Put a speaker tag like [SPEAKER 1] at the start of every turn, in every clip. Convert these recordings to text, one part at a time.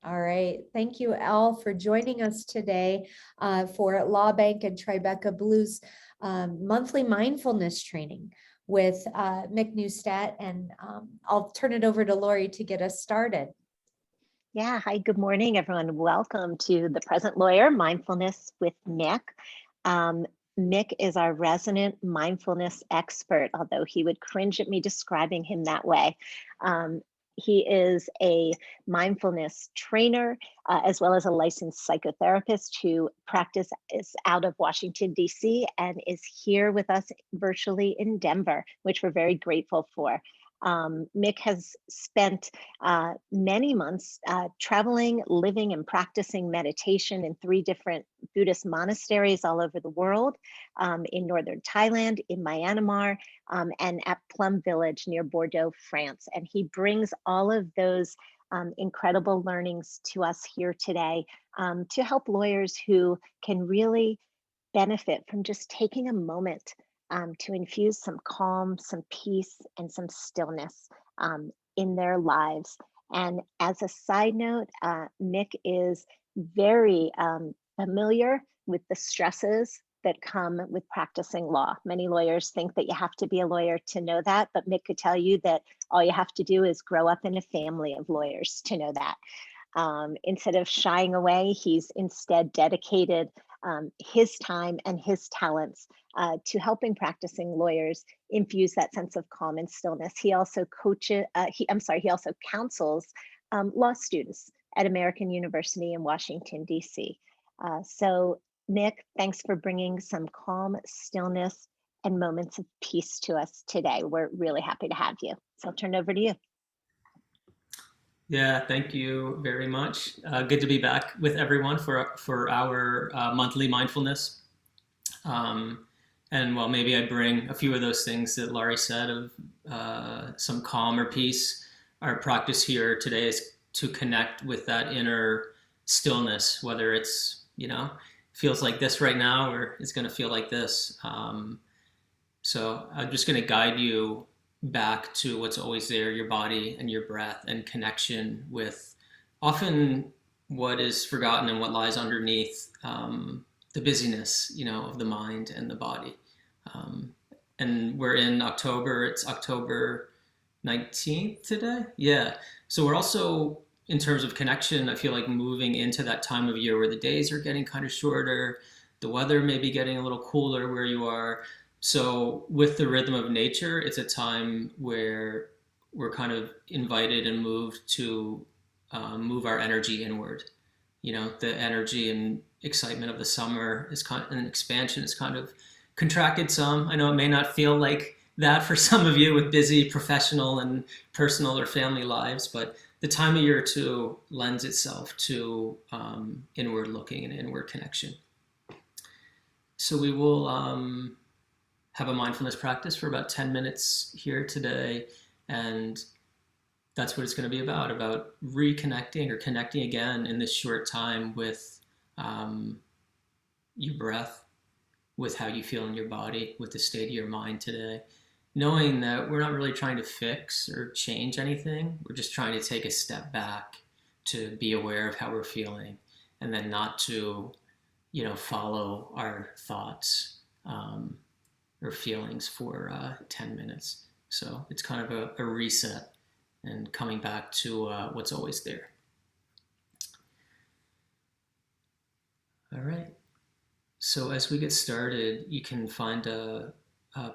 [SPEAKER 1] All right. Thank you, Elle, for joining us today for LawBank and Tribeca Blues monthly mindfulness training with Mick Neustadt. And I'll turn it over to Lori to get us started.
[SPEAKER 2] Yeah, hi, good morning, everyone. Welcome to The Present Lawyer, Mindfulness with Mick. Mick is our resident mindfulness expert, although he would cringe at me describing him that way. He is a mindfulness trainer, as well as a licensed psychotherapist who practices out of Washington, D.C., and is here with us virtually in Denver, which we're very grateful for. Mick has spent many months traveling, living, and practicing meditation in 3 different Buddhist monasteries all over the world, in northern Thailand, in Myanmar, and at Plum Village near Bordeaux, France. And he brings all of those incredible learnings to us here today to help lawyers who can really benefit from just taking a moment to infuse some calm, some peace, and some stillness in their lives. And as a side note, Mick is very familiar with the stresses that come with practicing law. Many lawyers think that you have to be a lawyer to know that, but Mick could tell you that all you have to do is grow up in a family of lawyers to know that. Instead of shying away, he's instead dedicated his time and his talents to helping practicing lawyers infuse that sense of calm and stillness. He also he also counsels law students at American University in Washington, D.C. So Mick, thanks for bringing some calm, stillness, and moments of peace to us today. We're really happy to have you. So I'll turn it over to you.
[SPEAKER 3] Yeah, thank you very much. Good to be back with everyone for our monthly mindfulness. And well, maybe I bring a few of those things that Laurie said of some calm or peace. Our practice here today is to connect with that inner stillness, whether it's, feels like this right now or it's going to feel like this. So I'm just going to guide you back to what's always there, your body and your breath, and connection with often what is forgotten and what lies underneath the busyness, of the mind and the body. And we're in October. It's October 19th today. Yeah. So we're also, in terms of connection, I feel like moving into that time of year where the days are getting kind of shorter, the weather may be getting a little cooler where you are. So with the rhythm of nature, it's a time where we're kind of invited and moved to move our energy inward. The energy and excitement of the summer is an expansion is kind of contracted some. I know it may not feel like that for some of you with busy professional and personal or family lives, but the time of year too lends itself to inward looking and inward connection. So we will have a mindfulness practice for about 10 minutes here today. And that's what it's going to be about reconnecting or connecting again in this short time with your breath, with how you feel in your body, with the state of your mind today. Knowing that we're not really trying to fix or change anything. We're just trying to take a step back to be aware of how we're feeling and then not to, follow our thoughts or feelings for 10 minutes. So it's kind of a reset and coming back to what's always there. All right. So as we get started, you can find a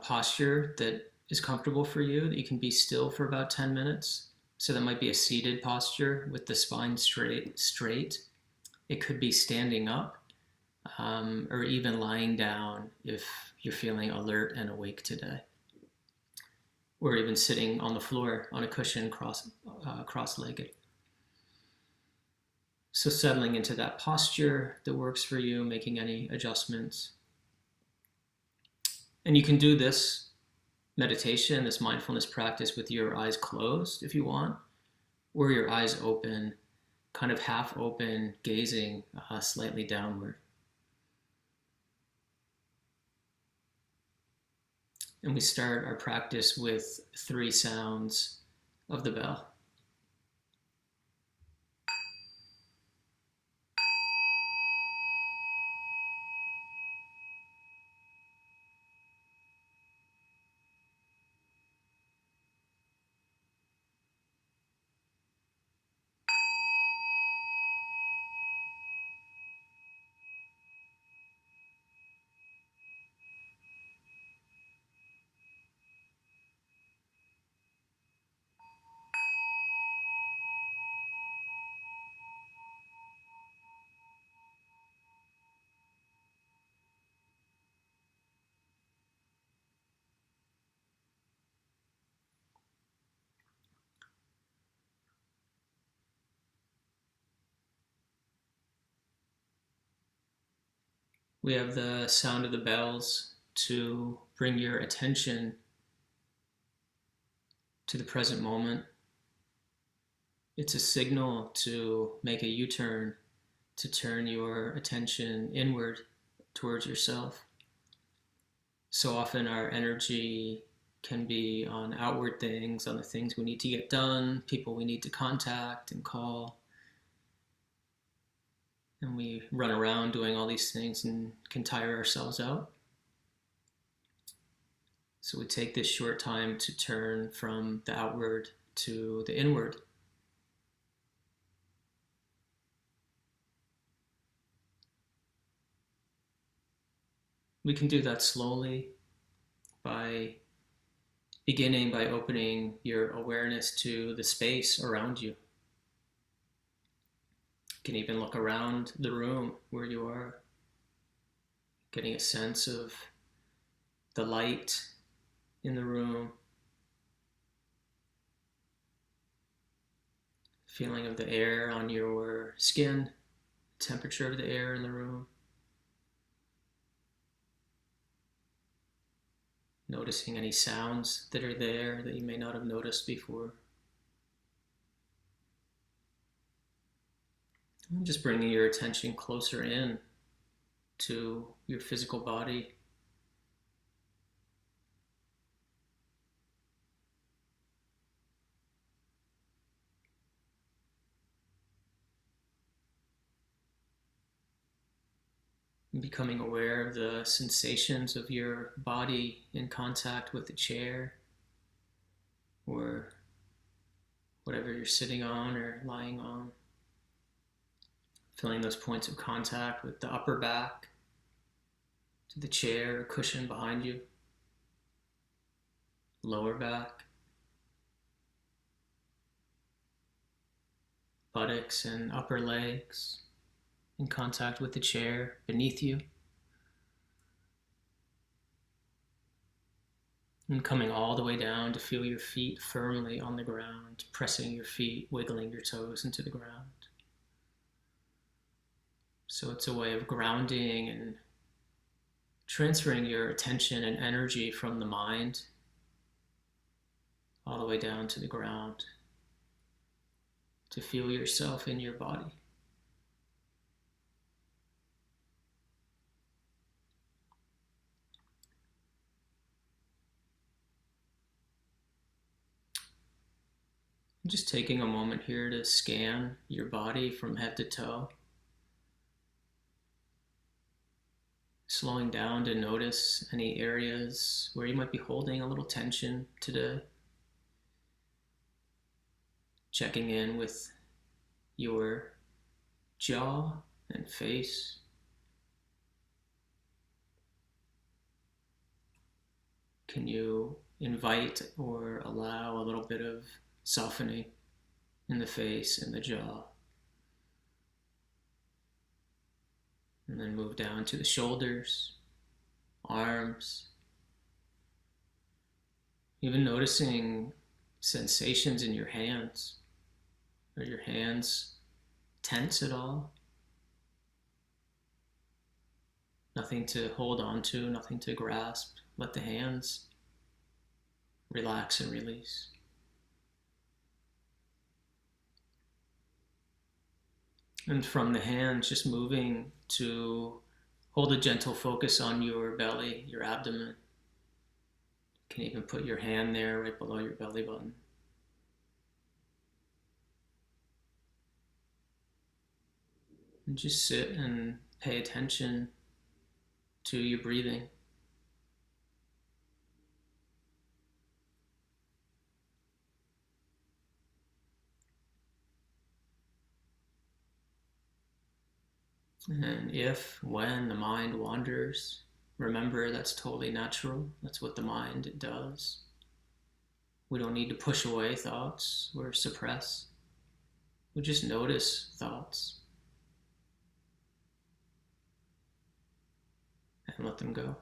[SPEAKER 3] posture that is comfortable for you, that you can be still for about 10 minutes. So that might be a seated posture with the spine straight. It could be standing up or even lying down if you're feeling alert and awake today. Or even sitting on the floor on a cushion cross-legged. So settling into that posture that works for you, making any adjustments. And you can do this meditation, this mindfulness practice with your eyes closed if you want, or your eyes open, kind of half open, gazing slightly downward. And we start our practice with 3 sounds of the bell. We have the sound of the bells to bring your attention to the present moment. It's a signal to make a U-turn, to turn your attention inward towards yourself. So often our energy can be on outward things, on the things we need to get done, people we need to contact and call. And we run around doing all these things and can tire ourselves out. So we take this short time to turn from the outward to the inward. We can do that slowly by beginning by opening your awareness to the space around you. You can even look around the room where you are, getting a sense of the light in the room, feeling of the air on your skin, temperature of the air in the room. Noticing any sounds that are there that you may not have noticed before. And just bringing your attention closer in to your physical body. And becoming aware of the sensations of your body in contact with the chair or whatever you're sitting on or lying on. Feeling those points of contact with the upper back, to the chair or cushion behind you, lower back, buttocks and upper legs in contact with the chair beneath you. And coming all the way down to feel your feet firmly on the ground, pressing your feet, wiggling your toes into the ground. So it's a way of grounding and transferring your attention and energy from the mind all the way down to the ground to feel yourself in your body. Just taking a moment here to scan your body from head to toe. Slowing down to notice any areas where you might be holding a little tension today. Checking in with your jaw and face. Can you invite or allow a little bit of softening in the face and the jaw? And then move down to the shoulders, arms. Even noticing sensations in your hands. Are your hands tense at all? Nothing to hold on to, nothing to grasp. Let the hands relax and release. And from the hands, just moving to hold a gentle focus on your belly, your abdomen. You can even put your hand there right below your belly button. And just sit and pay attention to your breathing. And if, when the mind wanders, remember that's totally natural. That's what the mind does. We don't need to push away thoughts or suppress. We just notice thoughts and let them go.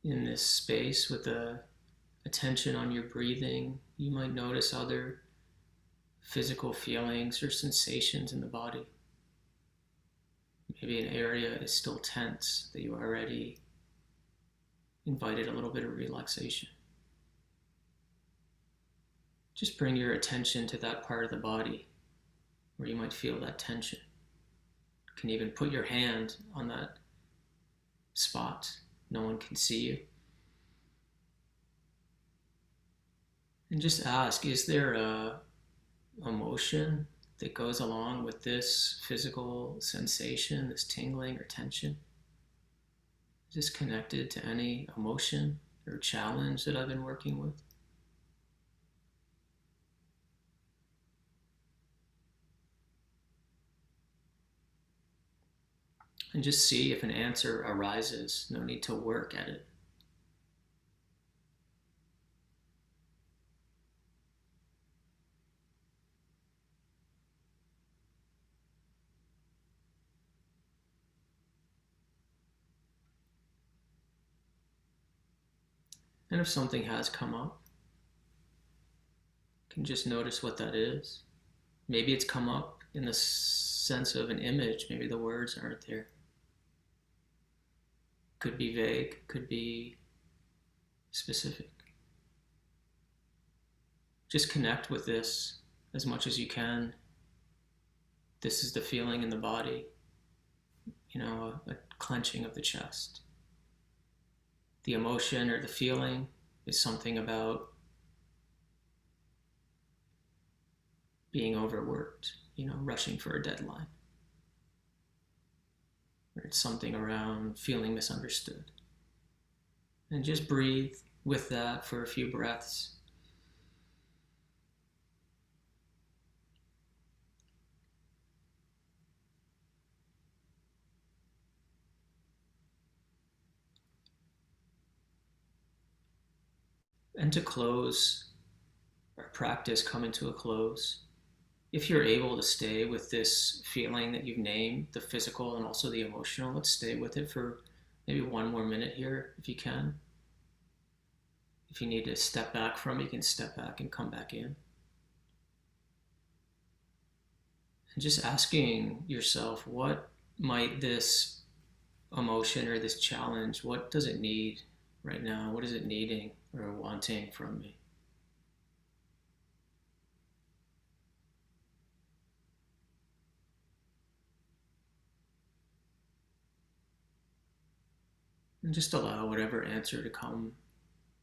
[SPEAKER 3] in this space with the attention on your breathing, you might notice other physical feelings or sensations in the body. Maybe an area is still tense that you already invited a little bit of relaxation. Just bring your attention to that part of the body where you might feel that tension. You can even put your hand on that spot. No one can see you. And just ask, is there a emotion that goes along with this physical sensation, this tingling or tension? Is this connected to any emotion or challenge that I've been working with? And just see if an answer arises. No need to work at it. And if something has come up, you can just notice what that is. Maybe it's come up in the sense of an image. Maybe the words aren't there. Could be vague, could be specific. Just connect with this as much as you can. This is the feeling in the body, a clenching of the chest. The emotion or the feeling is something about being overworked, rushing for a deadline. Or it's something around feeling misunderstood. And just breathe with that for a few breaths. And to close our practice, coming to a close, if you're able to stay with this feeling that you've named, the physical and also the emotional, let's stay with it for maybe one more minute here if you can. If you need to step back from it, you can step back and come back in. And just asking yourself, what might this emotion or this challenge, what does it need right now? What is it needing or wanting from me? And just allow whatever answer to come,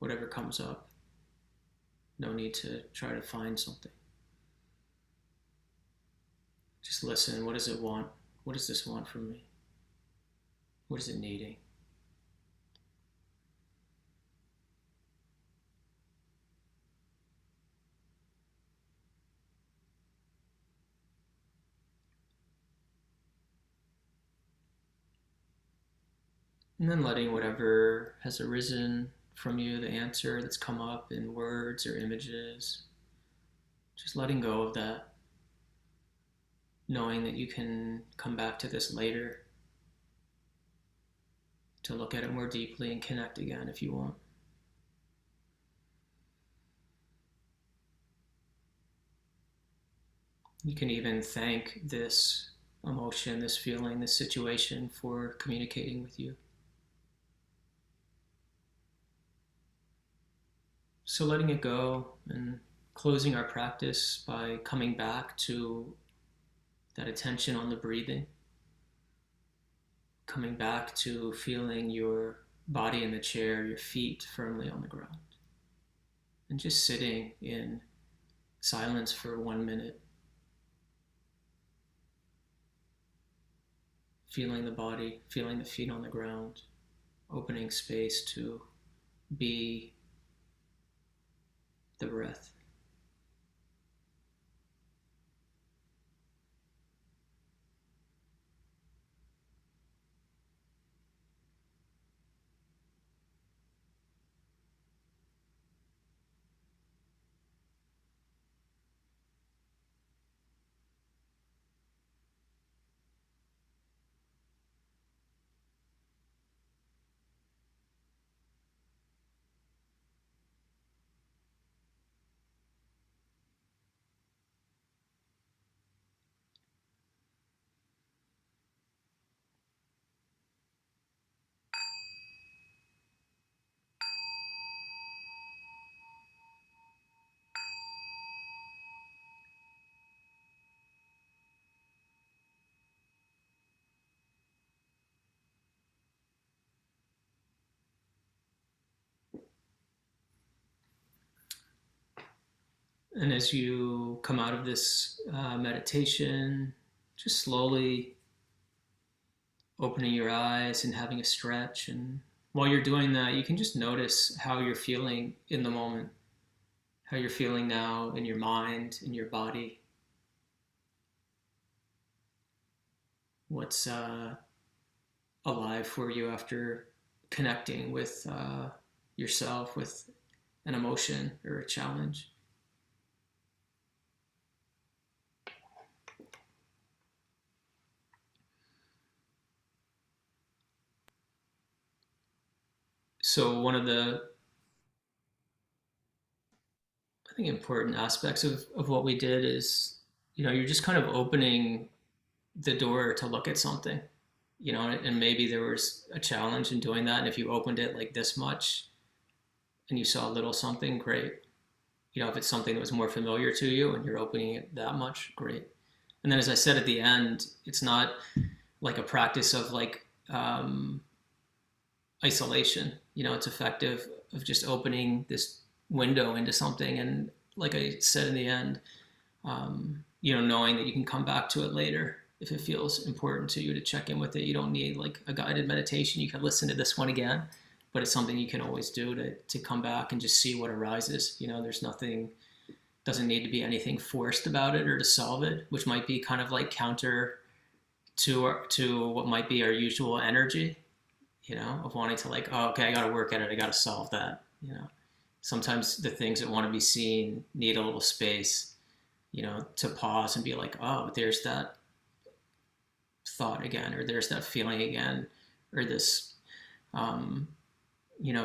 [SPEAKER 3] whatever comes up. No need to try to find something. Just listen. What does it want? What does this want from me? What is it needing? And then letting whatever has arisen from you, the answer that's come up in words or images, just letting go of that, knowing that you can come back to this later to look at it more deeply and connect again if you want. You can even thank this emotion, this feeling, this situation for communicating with you. So letting it go and closing our practice by coming back to that attention on the breathing, coming back to feeling your body in the chair, your feet firmly on the ground, and just sitting in silence for 1 minute, feeling the body, feeling the feet on the ground, opening space to be the breath. And as you come out of this meditation, just slowly opening your eyes and having a stretch. And while you're doing that, you can just notice how you're feeling in the moment, how you're feeling now in your mind, in your body. What's alive for you after connecting with yourself, with an emotion or a challenge. So one of the, I think, important aspects of what we did is, you're just kind of opening the door to look at something, and maybe there was a challenge in doing that. And if you opened it like this much and you saw a little something, great. If it's something that was more familiar to you and you're opening it that much, great. And then, as I said at the end, it's not like a practice of like isolation. It's effective of just opening this window into something. And like I said in the end, knowing that you can come back to it later if it feels important to you to check in with it. You don't need like a guided meditation. You can listen to this one again, but it's something you can always do to come back and just see what arises. There's nothing, doesn't need to be anything forced about it or to solve it, which might be kind of like counter to what might be our usual energy, of wanting to like, oh, okay, I got to work at it. I got to solve that. Sometimes the things that want to be seen need a little space, to pause and be like, oh, there's that thought again, or there's that feeling again, or this,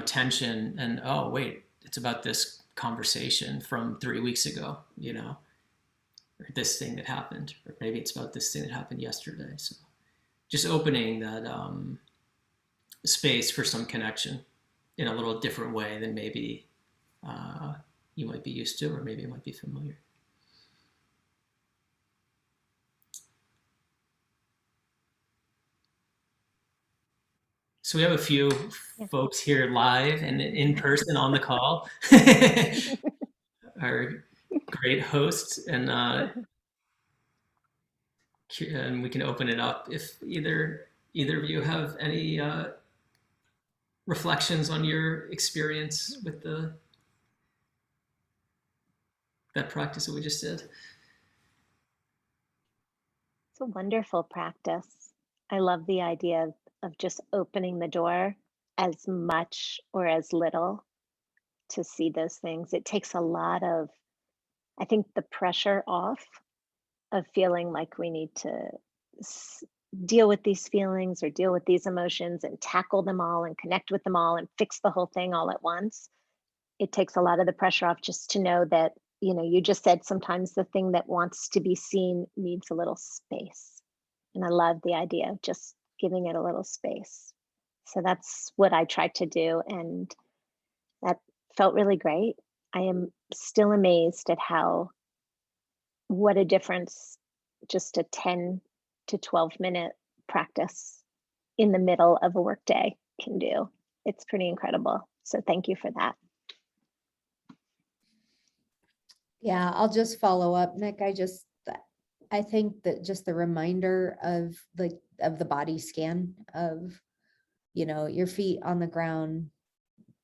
[SPEAKER 3] tension. And, oh, wait, it's about this conversation from 3 weeks ago, or this thing that happened, or maybe it's about this thing that happened yesterday. So just opening that space for some connection in a little different way than maybe you might be used to, or maybe it might be familiar. So we have a few folks here live and in person on the call. Our great hosts, and we can open it up if either of you have any reflections on your experience with that practice that we just did.
[SPEAKER 2] It's a wonderful practice. I love the idea of just opening the door as much or as little to see those things. It takes a lot of, I think, the pressure off of feeling like we need to deal with these feelings or deal with these emotions and tackle them all and connect with them all and fix the whole thing all at once. It takes a lot of the pressure off just to know that, you just said sometimes the thing that wants to be seen needs a little space. And I love the idea of just giving it a little space. So that's what I tried to do. And that felt really great. I am still amazed at what a difference just a 10 to 12 minute practice in the middle of a workday can do. It's pretty incredible. So thank you for that.
[SPEAKER 1] Yeah, I'll just follow up, Mick. I think that just the reminder of the body scan of, your feet on the ground,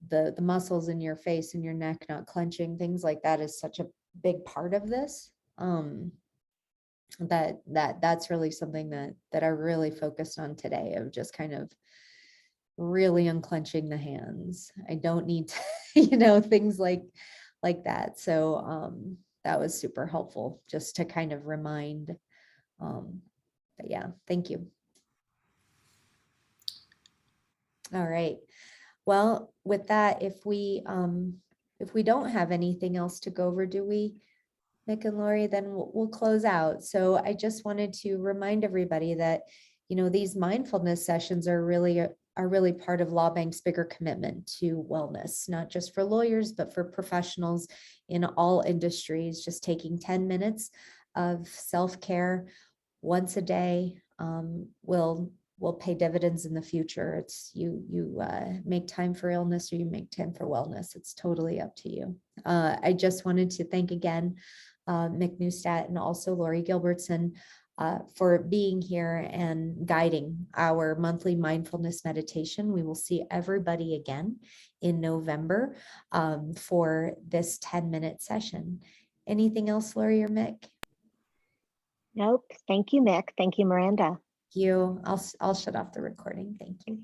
[SPEAKER 1] the muscles in your face and your neck not clenching, things like that is such a big part of this. That's really something that I really focused on today, of just kind of really unclenching the hands. I don't need to, things like that. So that was super helpful just to kind of remind. But yeah, thank you. All right. Well, with that, if we don't have anything else to go over, do we, Mick and Lori, then we'll close out. So I just wanted to remind everybody that, these mindfulness sessions are really part of LawBank's bigger commitment to wellness, not just for lawyers, but for professionals in all industries. Just taking 10 minutes of self-care once a day will will pay dividends in the future. It's you make time for illness or you make time for wellness. It's totally up to you. I just wanted to thank again Mick Neustadt and also Lori Gilbertson for being here and guiding our monthly mindfulness meditation. We will see everybody again in November for this 10-minute session. Anything else, Lori or Mick?
[SPEAKER 2] Nope. Thank you, Mick. Thank you, Miranda.
[SPEAKER 1] I'll shut off the recording. Thank you.